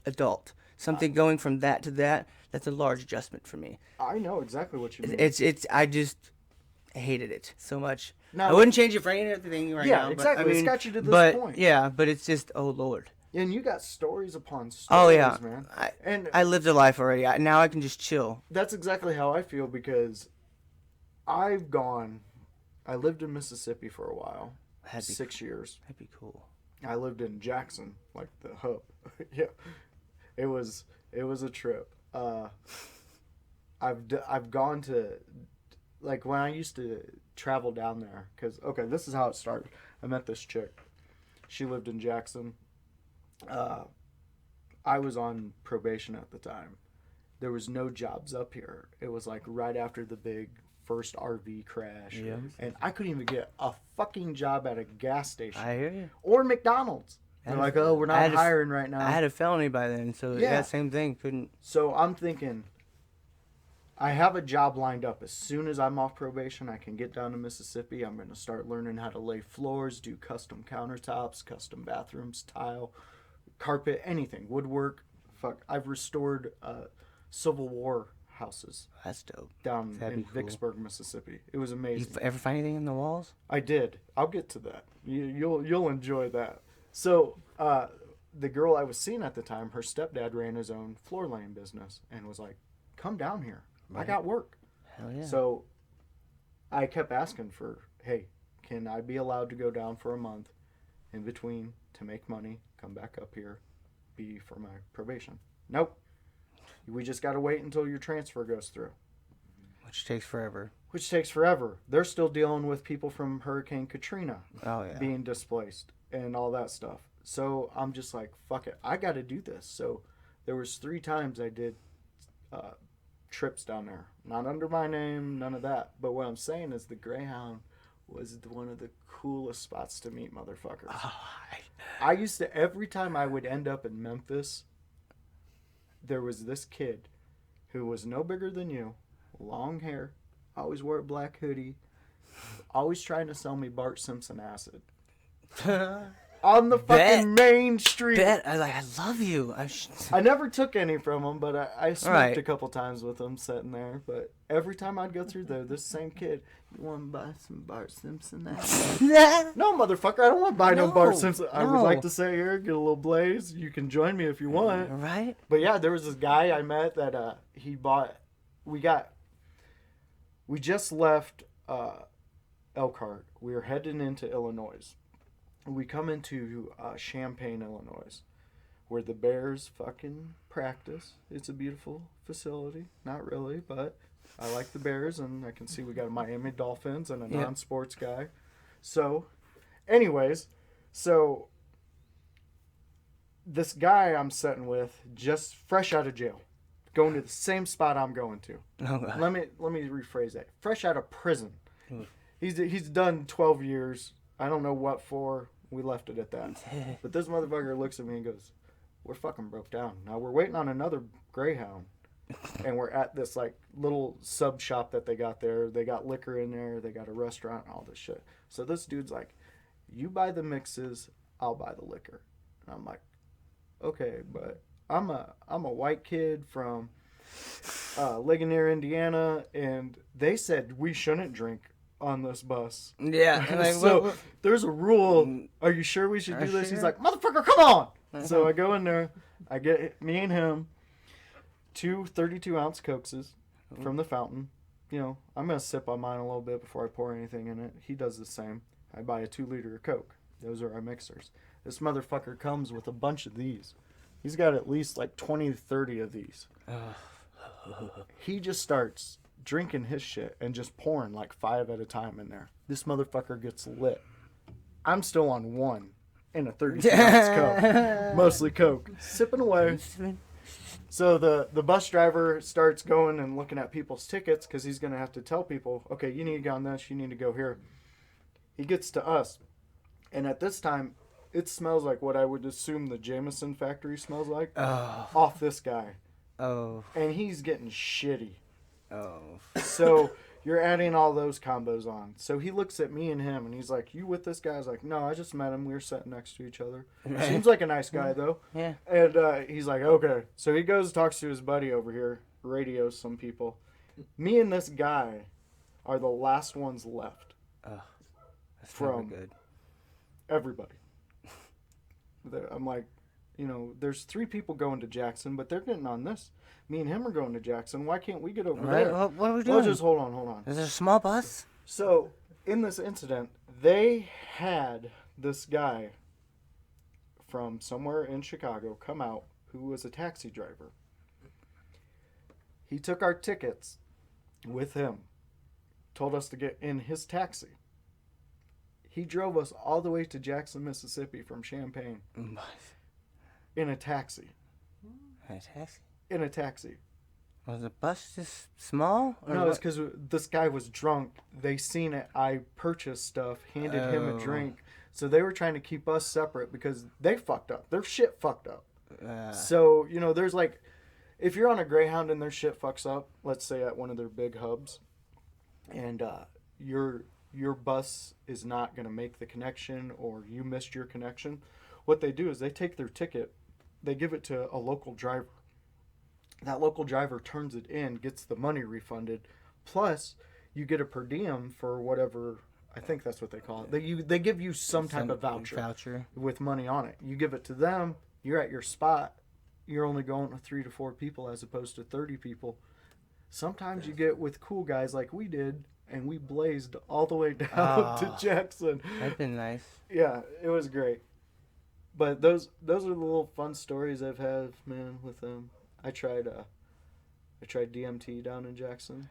adult. Something going from that to that. That's a large adjustment for me. I know exactly what you mean. I just hated it so much. Now- I wouldn't change it for anything right Yeah, now. exactly. But, I It's mean, got you to this but, point. Yeah, but it's just, oh Lord. And you got stories upon stories, Oh yeah, man. and I lived a life already. Now I can just chill. That's exactly how I feel because I lived in Mississippi for a while, That'd be 6 years. That'd be cool. I lived in Jackson, like the hub. Yeah, it was a trip. I've gone to, like when I used to travel down there, because okay, this is how it started. I met this chick. She lived in Jackson. I was on probation at the time. There was no jobs up here. It was like right after the big first RV crash. Yeah. And I couldn't even get a fucking job at a gas station I hear you. or McDonald's. They're like, oh, we're not hiring right now. I had a felony by then, so Yeah. same thing. Couldn't. So I'm thinking, I have a job lined up. As soon as I'm off probation, I can get down to Mississippi. I'm going to start learning how to lay floors, do custom countertops, custom bathrooms, tile, carpet, anything, woodwork. Fuck, I've restored Civil War houses That's dope. down That'd in be cool. Vicksburg, Mississippi. It was You amazing. ever find anything in the walls? I did. I'll get to that. You'll enjoy that. So the girl I was seeing at the time, her stepdad ran his own floor laying business and was like, "Come down here. I Right. got work." Hell yeah. So I kept asking for, "Hey, can I be allowed to go down for a month in between to make money, come back up here, be for my probation?" Nope. We just got to wait until your transfer goes through. Which takes forever. Which takes forever. They're still dealing with people from Hurricane Katrina Oh yeah. being displaced and all that stuff. So I'm just like, fuck it, I got to do this. So there was 3 times I did trips down there, not under my name, none of that. But what I'm saying is the Greyhound was one of the coolest spots to meet motherfuckers. Oh, I used to, every time I would end up in Memphis, there was this kid who was no bigger than you, long hair, always wore a black hoodie, always trying to sell me Bart Simpson acid. On the fucking main street. I love you. I never took any from him, but I smoked Right. a couple times with him sitting there. But every time I'd go through there, this same kid, "You want to buy some Bart Simpson acid?" No, motherfucker, I don't want to buy no Bart No, Simpson. I would no. like to sit here, get a little blaze. You can join me if you want. Right? But yeah, there was this guy I met that he bought. We just left Elkhart. We were heading into Illinois. We come into Champaign, Illinois, where the Bears fucking practice. It's a beautiful facility. Not really, but I like the Bears, and I can see we got a Miami Dolphins and a Yeah. non-sports guy. So, anyways, this guy I'm sitting with, just fresh out of jail, going to the same spot I'm going to. Oh, God. Let me rephrase that. Fresh out of prison. Mm. He's done 12 years. I don't know what for. We left it at that. But this motherfucker looks at me and goes, "We're fucking broke down. Now we're waiting on another Greyhound." And we're at this like little sub shop that they got there. They got liquor in there. They got a restaurant and all this shit. So this dude's like, "You buy the mixes, I'll buy the liquor." And I'm like, "Okay, but I'm a white kid from Ligonier, Indiana, and they said we shouldn't drink on this bus. Yeah. And like, So there's a rule. Are you sure we should do this? sure. He's like, motherfucker, come on. So I go in there. I get me and him 2 32-ounce Cokes from the fountain. You know, I'm going to sip on mine a little bit before I pour anything in it. He does the same. I buy a 2-liter of Coke. Those are our mixers. This motherfucker comes with a bunch of these. He's got at least like 20 to 30 of these. He just starts drinking his shit and just pouring like 5 at a time in there. This motherfucker gets lit. I'm still on 1 in a 32-ounce Coke. Mostly Coke. Sipping away. So the bus driver starts going and looking at people's tickets because he's going to have to tell people, okay, you need to go on this, you need to go here. He gets to us. And at this time, it smells like what I would assume the Jameson factory smells like. Off this guy. Oh. And he's getting shitty. Oh. So you're adding all those combos on. So he looks at me and him, and he's like, you with this guy? I was like, no, I just met him. We were sitting next to each other. Seems like a nice guy, though. Yeah. And he's like, okay. So he goes and talks to his buddy over here, radios some people. Me and this guy are the last ones left. That's from good. Everybody. I'm like, you know, there's 3 people going to Jackson, but they're getting on this. Me and him are going to Jackson. Why can't we get over there? What are we doing? Well, just hold on. Is there a small bus? So, in this incident, they had this guy from somewhere in Chicago come out who was a taxi driver. He took our tickets with him, told us to get in his taxi. He drove us all the way to Jackson, Mississippi from Champaign in a taxi. A taxi? In a taxi. Was the bus just small? No, it's because this guy was drunk. They seen it. I purchased stuff, handed him a drink. So they were trying to keep us separate because they fucked up. Their shit fucked up. So, you know, there's like, if you're on a Greyhound and their shit fucks up, let's say at one of their big hubs, and your bus is not going to make the connection or you missed your connection, what they do is they take their ticket, they give it to a local driver. That local driver turns it in, gets the money refunded, plus you get a per diem for whatever, I think that's what they call it. They give you some type of voucher with money on it. You give it to them, you're at your spot, you're only going with 3 to 4 people as opposed to 30 people. Sometimes you get with cool guys like we did, and we blazed all the way down to Jackson. That'd been nice. Yeah, it was great. But those are the little fun stories I've had, man, with them. I tried DMT down in Jackson.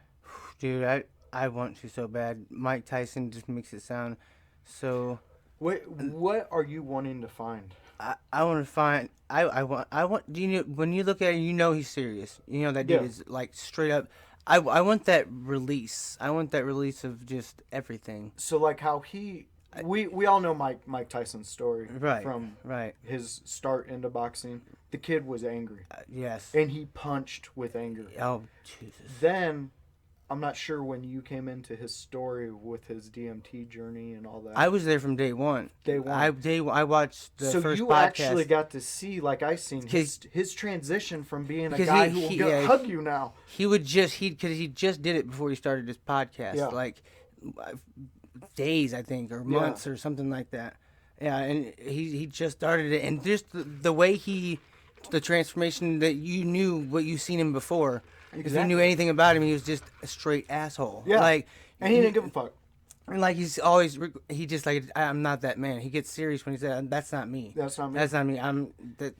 Dude, I want to so bad. Mike Tyson just makes it sound so. Wait, what are you wanting to find? I want to find. I want. Do you know, when you look at it, you know he's serious. You know that dude is like straight up. I want that release. I want that release of just everything. So like how we all know Mike Tyson's story from his start into boxing. The kid was angry. Yes. And he punched with anger. Oh, Jesus. Then, I'm not sure when you came into his story with his DMT journey and all that. I was there from day one. Day one. I watched the first podcast. So you actually got to see, like I seen, his transition from being a guy who will hug you now. Because he just did it before he started his podcast. Yeah. Like, days, I think, or months or something like that. Yeah, and he just started it. And just the way the transformation that you knew what you seen him before. Exactly. If you knew anything about him, he was just a straight asshole. Yeah. Like, and he didn't give a fuck. And like he just like, I'm not that man. He gets serious when he said, "That's not me. That's not me. That's not me.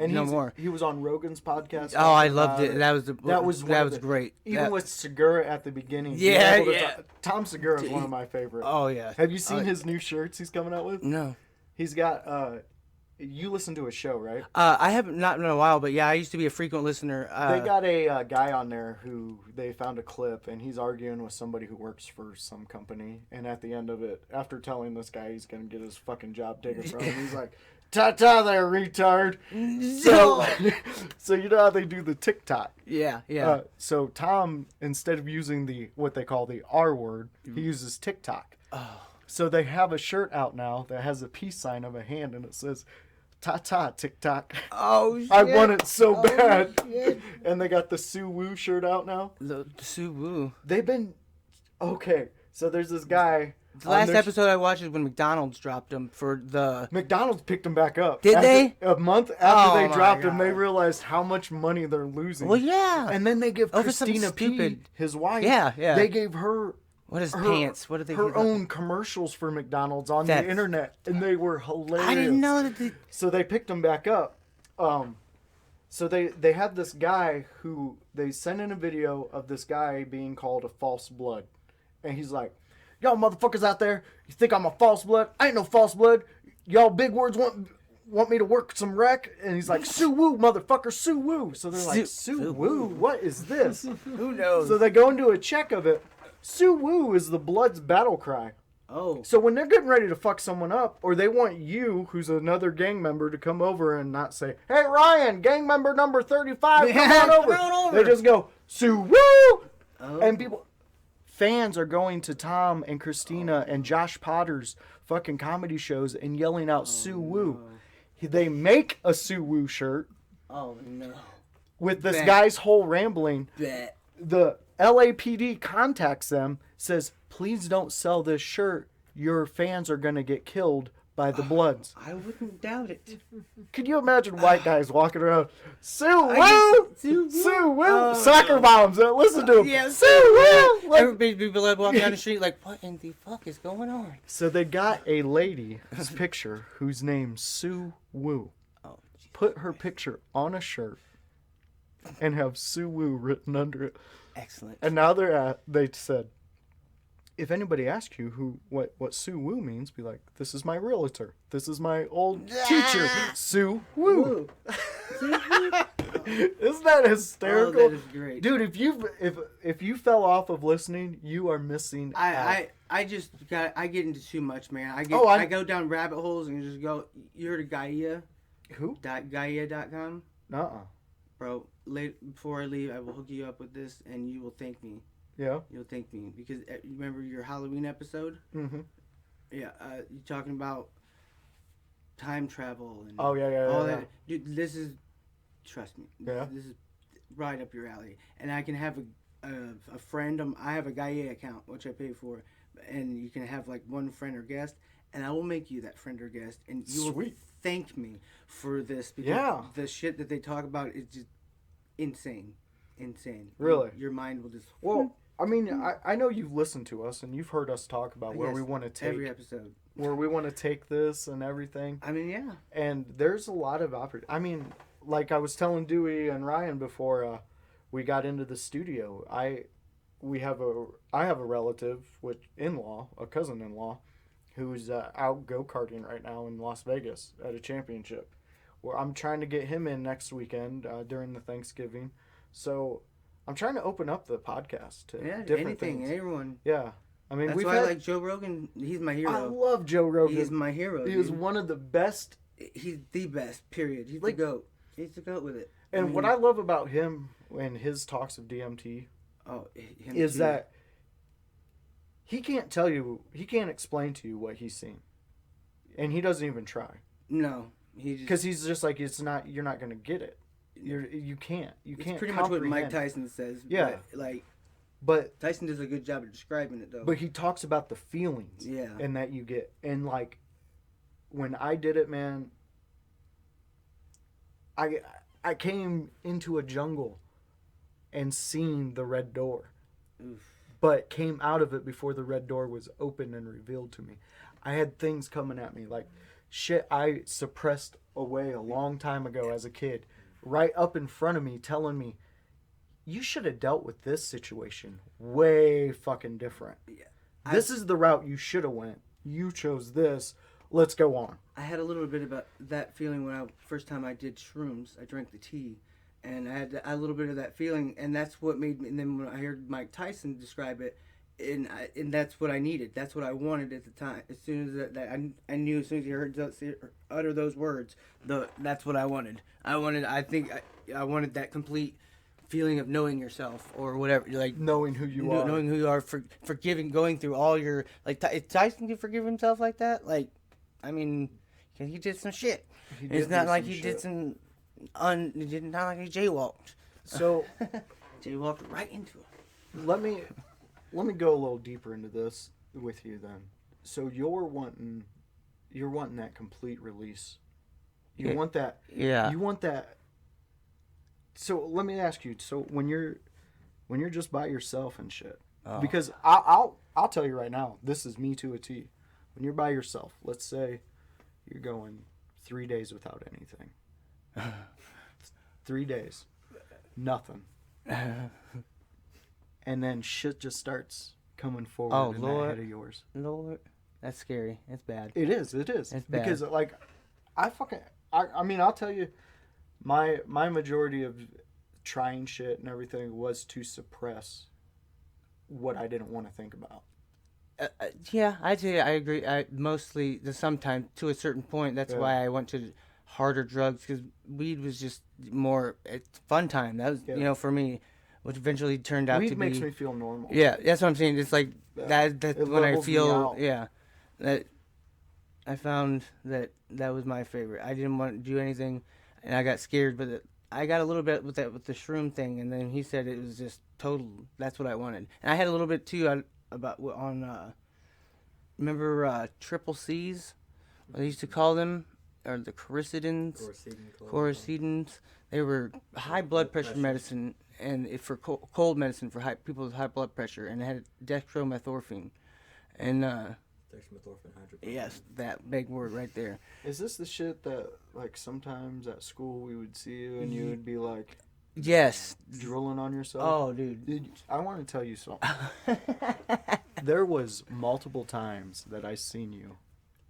No more." He was on Rogan's podcast. Oh, I loved it. That was great. Even with Segura at the beginning. Yeah. Tom Segura is one of my favorites. Oh yeah. Have you seen his new shirts he's coming out with? No. He's got. You listen to his show, right? I haven't not in a while, but yeah, I used to be a frequent listener. They got a guy on there who they found a clip, and he's arguing with somebody who works for some company. And at the end of it, after telling this guy he's gonna get his fucking job taken from him, he's like, "Ta-ta there, retard." So you know how they do the TikTok? Yeah. So Tom, instead of using what they call the R word, he uses TikTok. Oh. So they have a shirt out now that has a peace sign of a hand, and it says, "Ta-ta, TikTok." Oh, shit. I want it so bad. Shit. And they got the Sue shirt out now. The Sue Woo. They've been... Okay, so there's this guy The last episode I watched is when McDonald's dropped him for the... McDonald's picked him back up. Did they? A month after they my dropped him, God. they realized how much money they're losing. Well, yeah. And then they give Over something Christina P, stupid. his wife, Yeah. they gave her What is pants? What did they her give own commercials for McDonald's on the internet, and they were hilarious. I didn't know that. So they picked him back up. So they had this guy who they sent in a video of this guy being called a false blood, and he's like, "Y'all motherfuckers out there, you think I'm a false blood? I ain't no false blood. Y'all big words want me to work some wreck?" And he's like, "Sue Woo, motherfucker, Sue Woo." So they're like, "Sue Woo, what is this?" Who knows? So they go into a check of it. Sue Woo is the Blood's battle cry. Oh. So when they're getting ready to fuck someone up, or they want you, who's another gang member, to come over and not say, "Hey Ryan, gang member number 35, come on over." Come on over. They just go, "Sue Woo!" Oh. And fans are going to Tom and Christina and Josh Potter's fucking comedy shows and yelling out Sue Woo. They make a Sue Woo shirt Oh, no. with this Bet. guy's whole rambling. Bet. The LAPD contacts them, says, "Please don't sell this shirt. Your fans are going to get killed by the Bloods." I wouldn't doubt it. Could you imagine white guys walking around, "Sue Woo! Sue Woo! Sue Woo!" Oh. Soccer moms that listen to him. Yeah, "Sue Woo!" Like, Everybody be walking down the street like, what in the fuck is going on? so they got a lady's picture whose name's Sue Woo. Oh, Put her picture on a shirt and have Sue Woo written under it. excellent. And now they said, if anybody asks you what Sue Woo means, be like, "This is my realtor. This is my old teacher, Sue Woo." Isn't that hysterical? Oh, that is great. Dude, if you fell off of listening, you are missing out. I get into too much, man. I go down rabbit holes and just go. You heard of Gaia? Who? Gaia.com? Nuh-uh. Bro, before I leave, I will hook you up with this, and you will thank me. Yeah. You'll thank me because remember your Halloween episode? Mm-hmm. Yeah, you talking about time travel and Oh, yeah. that. Dude, this is, trust me. Yeah. This is right up your alley, and I can have a friend. I have a Gaia account which I pay for, and you can have like one friend or guest, and I will make you that friend or guest, and you will Sweet. thank me for this because Yeah. the shit that they talk about is just insane. Really? Your mind will just Well, I mean, I know you've listened to us and you've heard us talk about where Yes, we want to take every episode. where we want to take this and everything. I mean, yeah. And there's a lot of I mean, like I was telling Dewey and Ryan before we got into the studio, I have a relative with a cousin-in-law, who's out go-karting right now in Las Vegas at a championship. Where I'm trying to get him in next weekend during the Thanksgiving. So I'm trying to open up the podcast to different anything, things. everyone. Yeah. I mean, That's why I like Joe Rogan. He's my hero. I love Joe Rogan. He's my hero. He is dude. one of the best. He's the best. Period. He's Like- the goat. He's the goat with it. And what I love about him and his talks of DMT him is too. that he can't explain to you what he's seen, and he doesn't even try no, he just because he's just like, you're not gonna get it. You can't it's pretty much what Mike comprehend. Tyson says. Yeah. But But Tyson does a good job of describing it though. he talks about the feelings Yeah. and that you get, and like when I did it, man, I came into a jungle and seen the red door. Oof. But came out of it before the red door was opened and revealed to me. I had things coming at me like shit I suppressed away a long time ago as a kid, right up in front of me, telling me, "You should have dealt with this situation way fucking different. Yeah. This is the route you should have went. You chose this. Let's go on." I had a little bit about that feeling when first time I did shrooms. I drank the tea, and I had a little bit of that feeling, and that's what made me. And then when I heard Mike Tyson describe it, and that's what I needed. That's what I wanted at the time. As soon as I knew, as soon as he utter those words, that's what I wanted. I wanted that complete feeling of knowing yourself or whatever, like Knowing who you are. knowing who you are, forgiving, going through all your if Tyson can forgive himself like that, like, I mean, 'cause he did some shit. He did It's not do like some he shit. did some not like he jaywalked. So Jaywalked right into it. let me go a little deeper into this with you then. So you're wanting that complete release. You Yeah. want that. Yeah. You want that. So let me ask you. So when you're just by yourself and shit, Oh. because I'll tell you right now, this is me to a T. When you're by yourself, let's say you're going 3 days without anything. 3 days, nothing, and then shit just starts coming forward in that head of yours. Lord, that's scary. It's bad. It is. It's bad. Because like, I mean, I'll tell you, my majority of trying shit and everything was to suppress what I didn't want to think about. Yeah, I'd say I agree. Mostly, sometimes to a certain point. That's why I went to harder drugs, because weed was just more it's fun time. That was for me, which eventually turned out to be. Weed makes me feel normal. Yeah, that's what I'm saying. It's like that's when I feel that I found that was my favorite. I didn't want to do anything, and I got scared, but I got a little bit with the shroom thing, and then he said it was just total. That's what I wanted, and I had a little bit too remember triple C's, what they used to call them, or the Coricidins. They were high blood pressure medicine, and for cold medicine for people with high blood pressure, and it had dextromethorphan, and Dextromethorphan hydrochloride. yes, that big word right there. Is this the shit that like sometimes at school we would see you and you would be like, yes, drooling on yourself? Oh, dude. I want to tell you something. There was multiple times that I seen you,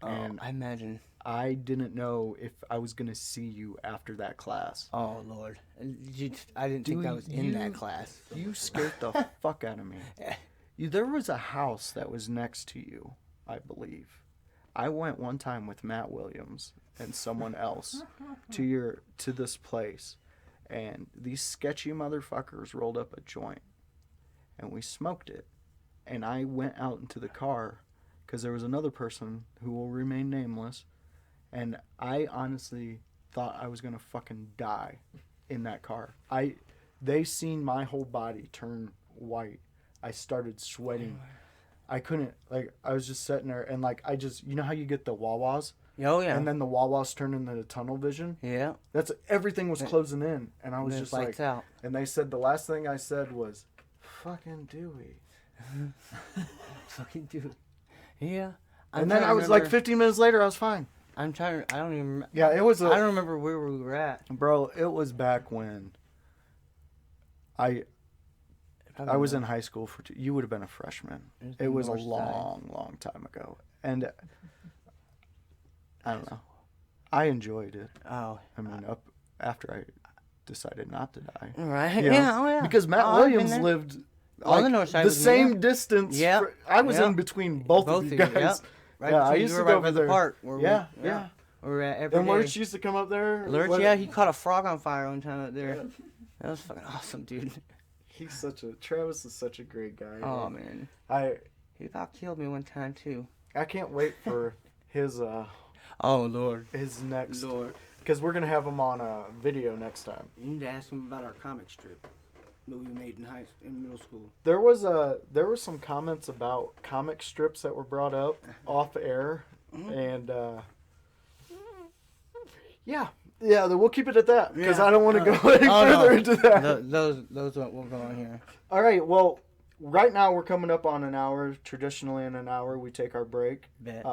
and I imagine. I didn't know if I was gonna see you after that class. Oh Lord, I didn't think I was in that class. You scared the fuck out of me. There was a house that was next to you, I believe. I went one time with Matt Williams and someone else to this place, and these sketchy motherfuckers rolled up a joint, and we smoked it. And I went out into the car because there was another person who will remain nameless, and I honestly thought I was gonna fucking die in that car. They seen my whole body turn white. I started sweating. I couldn't, like, I was just sitting there, and like I just, you know how you get the wah-wahs? Oh yeah. And then the wah-wahs turn into tunnel vision. Yeah. That's everything was closing in, and I was just like, out. and they said the last thing I said was, "Fucking Dewey." Fucking dude. Yeah. And then I was like 15 minutes later, I was fine. I don't even. Yeah, it was. I don't remember where we were at. Bro, it was back when I was in high school you would have been a freshman. It was a long time ago. And I don't know. I enjoyed it. Oh. I mean, up after I decided not to die. Right. You know? Yeah. Oh yeah. Because Matt Williams lived on the north side. the same distance. Yeah. I was in between both of you guys. Yep. Right. Yeah, I used to go over there. The park where yeah. We were at every And day. Lurch used to come up there. Lurch, yeah, he caught a frog on fire one time up there. Yeah. That was fucking awesome, dude. Travis is such a great guy. Oh man. He about killed me one time too. I can't wait for his oh Lord. His next Lord. Because we're gonna have him on a video next time. You need to ask him about our comic strip that we made in middle school. There was some comments about comic strips that were brought up off air, and yeah, we'll keep it at that because I don't want to go any further into that. Those won't go on here. All right, well, right now we're coming up on an hour. Traditionally, in an hour we take our break. Bet.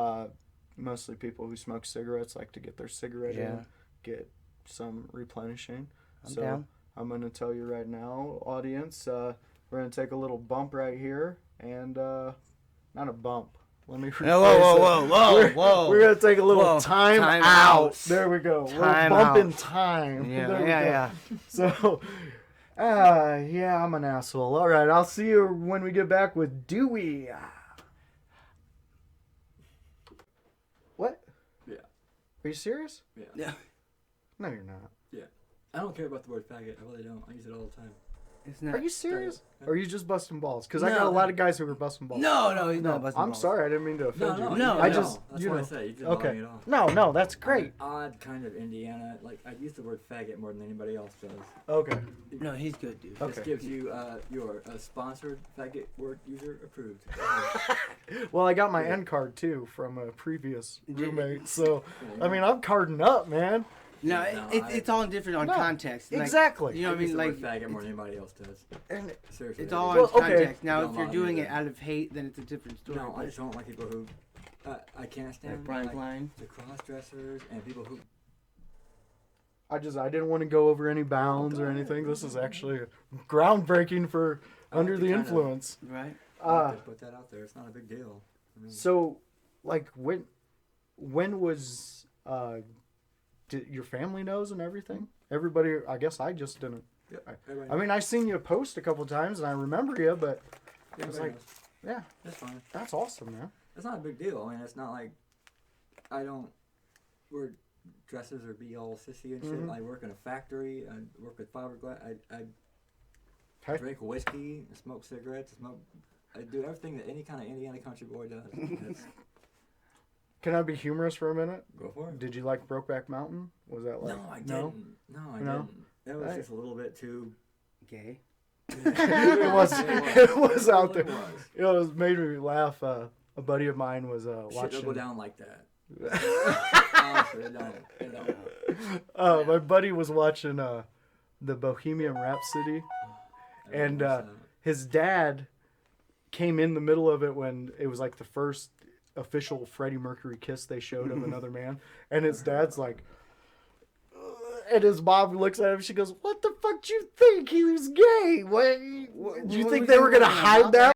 Mostly people who smoke cigarettes like to get their cigarette in, get some replenishing. I'm down. I'm going to tell you right now, audience, we're going to take a little bump right here, and not a bump. Let me rephrase whoa. We're going to take a little time out. There we go. Time bump out. in time. Yeah. So, yeah, I'm an asshole. All right, I'll see you when we get back with Dewey. What? Yeah. Are you serious? Yeah. No, you're not. Yeah. I don't care about the word faggot. I really don't. I use it all the time. It's not. Are you serious? Or are you just busting balls? Because I No. got a lot of guys who were busting balls. No, he's not busting I'm balls. sorry, I didn't mean to offend you. No, I no. just, That's you what know. I say. You didn't Okay. bother me at all. No, that's great. An odd kind of Indiana. Like I use the word faggot more than anybody else does. Okay. No, he's good, dude. Okay. This gives you your sponsored faggot word user approved. Well, I got my end card too from a previous roommate, so I mean, I'm carding up, man. No, No, it's all different on No, context. Like, exactly. You know what I use mean? the Like word faggot more than anybody else does. And Seriously. it's I all do. on Well, okay. context. Now, Don't if you're bother doing me it then. out of hate, then it's a different story. No, I just don't like people who. I can't stand Like Brian like, Klein. the cross dressers and people who. I didn't want to go over any bounds or anything. This is actually groundbreaking for Under the kind of- Influence. Right. I put that out there. It's not a big deal. I mean, So, like, when was did your family knows and everything? Everybody, I guess I just didn't. yep, I everybody mean, I seen you post a couple times and I remember you, but knows. was like- Everybody knows. yeah, That's fine. that's awesome, man. It's not a big deal. I mean, it's not like I don't wear dresses or be all sissy and shit. Mhm. I work in a factory. I work with fiberglass. I Okay. drink whiskey, smoke cigarettes, I do everything that any kind of Indiana country boy does. That's, Can I be humorous for a minute? go for it. Did you like Brokeback Mountain? Was that like No, I didn't. No, I No? didn't. That was Right. just a little bit too. Gay. it was out It there. was. It was made me laugh. A buddy of mine was Shit don't watching. go down like that. Honestly, it don't. It don't. My buddy was watching the Bohemian Rhapsody, and his dad came in the middle of it when it was like the first official Freddie Mercury kiss they showed of another man, and his dad's like, and his mom looks at him. She goes, "What the fuck do you think? He was gay. What? Do you what think was they you were gonna talking hide about? that